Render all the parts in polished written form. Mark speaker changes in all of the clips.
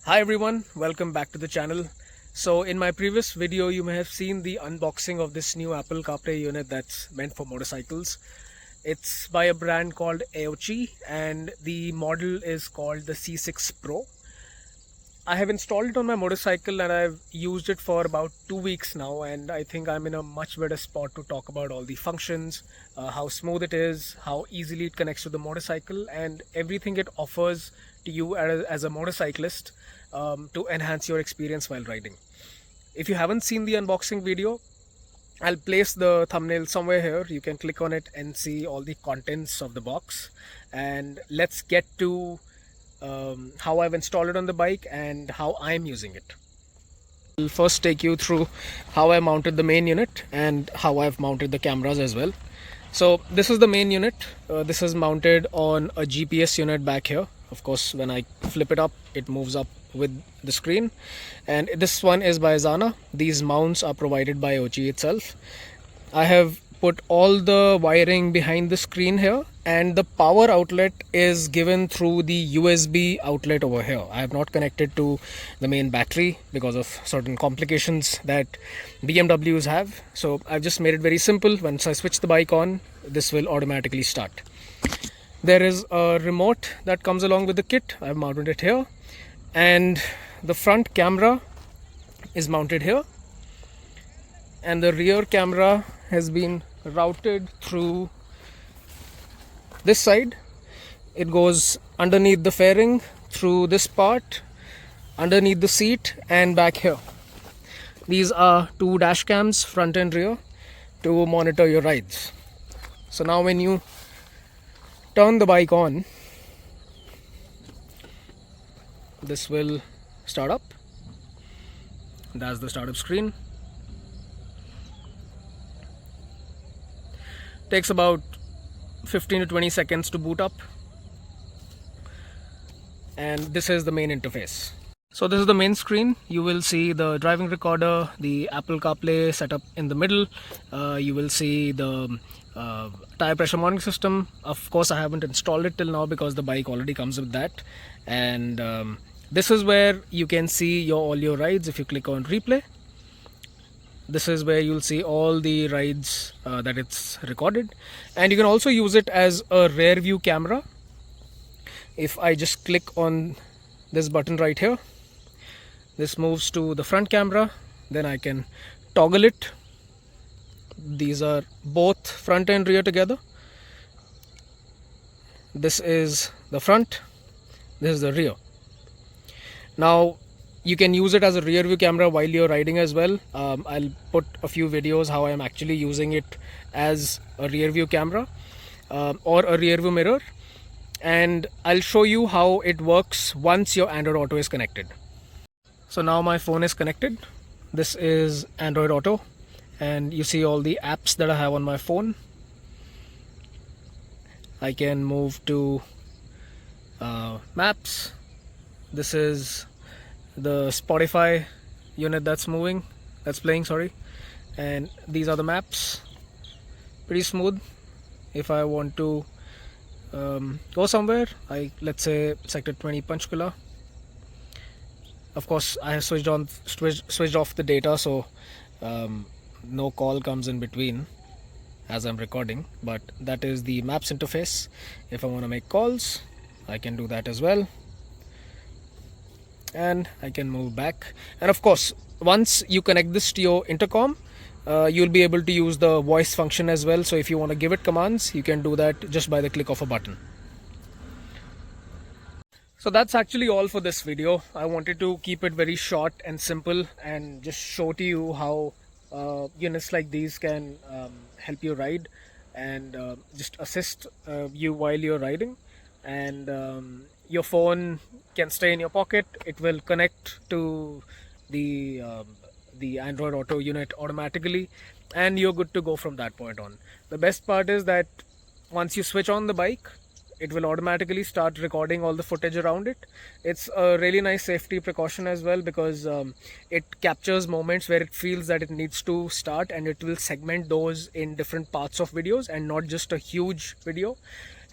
Speaker 1: Hi everyone, welcome back to the channel. So in my previous video you may have seen the unboxing of this new Apple CarPlay unit that's meant for motorcycles. It's by a brand called Aoocci and the model is called the C6 Pro. I have installed it on my motorcycle and I've used it for about 2 weeks now, and I think I'm in a much better spot to talk about all the functions, how smooth it is, how easily it connects to the motorcycle, and everything it offers to you as a motorcyclist to enhance your experience while riding. If you haven't seen the unboxing video, I'll place the thumbnail somewhere here. You can click on it and see all the contents of the box. And let's get to how I've installed it on the bike and how I'm using it. I'll first take you through how I mounted the main unit and how I've mounted the cameras as well. So this is the main unit. This is mounted on a GPS unit back here. Of course, when I flip it up, it moves up with the screen. And this one is by Zana. These mounts are provided by Aoocci itself. I have put all the wiring behind the screen here, and the power outlet is given through the USB outlet over here. I have not connected to the main battery because of certain complications that BMWs have. So I've just made it very simple. Once I switch the bike on, this will automatically start. There is a remote that comes along with the kit. I've mounted it here, and the front camera is mounted here, and the rear camera has been routed through this side. It goes underneath the fairing, through this part, underneath the seat, and back here. These are two dash cams, front and rear, to monitor your rides. So now when you turn the bike on, this will start up. That's the startup screen. Takes about 15 to 20 seconds to boot up, and this is the main interface. So this is the main screen. You will see the driving recorder, the Apple CarPlay setup in the middle. You will see the tire pressure monitoring system. Of course, I haven't installed it till now because the bike already comes with that. And this is where you can see all your rides. If you click on replay, this is where you'll see all the rides that it's recorded. And you can also use it as a rear view camera. If I just click on this button right here, this moves to the front camera. Then I can toggle it. These are both front and rear together. This is the front, this is the rear. Now you can use it as a rear view camera while you're riding as well. I'll put a few videos how I'm actually using it as a rear view camera or a rear view mirror, and I'll show you how it works once your Android Auto is connected. So now my phone is connected. This is Android Auto, and you see all the apps that I have on my phone. I can move to maps. This is the Spotify unit that's playing, sorry. And these are the maps. Pretty smooth. If I want to go somewhere, let's say sector 20 Panchkula. Of course, I have switched off the data, so no call comes in between as I'm recording. But that is the maps interface. If I want to make calls, I can do that as well. And I can move back. And of course, once you connect this to your intercom, you'll be able to use the voice function as well. So if you want to give it commands, you can do that just by the click of a button. So that's actually all for this video. I wanted to keep it very short and simple and just show to you how units like these can help you ride and just assist you while you're riding. And your phone can stay in your pocket. It will connect to the Android Auto unit automatically, and you're good to go from that point on. The best part is that once you switch on the bike, it will automatically start recording all the footage around it. It's a really nice safety precaution as well, because it captures moments where it feels that it needs to start, and it will segment those in different parts of videos and not just a huge video.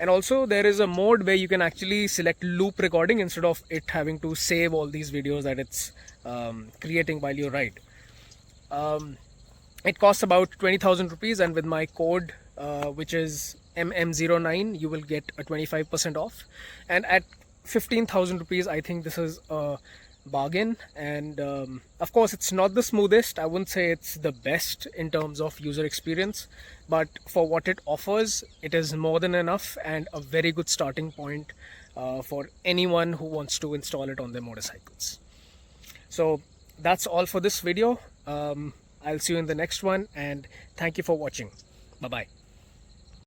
Speaker 1: And also there is a mode where you can actually select loop recording instead of it having to save all these videos that it's creating while you ride. It costs about 20,000 rupees, and with my code which is MM09 you will get a 25% off, and at 15,000 rupees I think this is a bargain. And of course it's not the smoothest, I wouldn't say it's the best in terms of user experience, but for what it offers it is more than enough and a very good starting point for anyone who wants to install it on their motorcycles. So that's all for this video. I'll see you in the next one, and thank you for watching. Bye bye.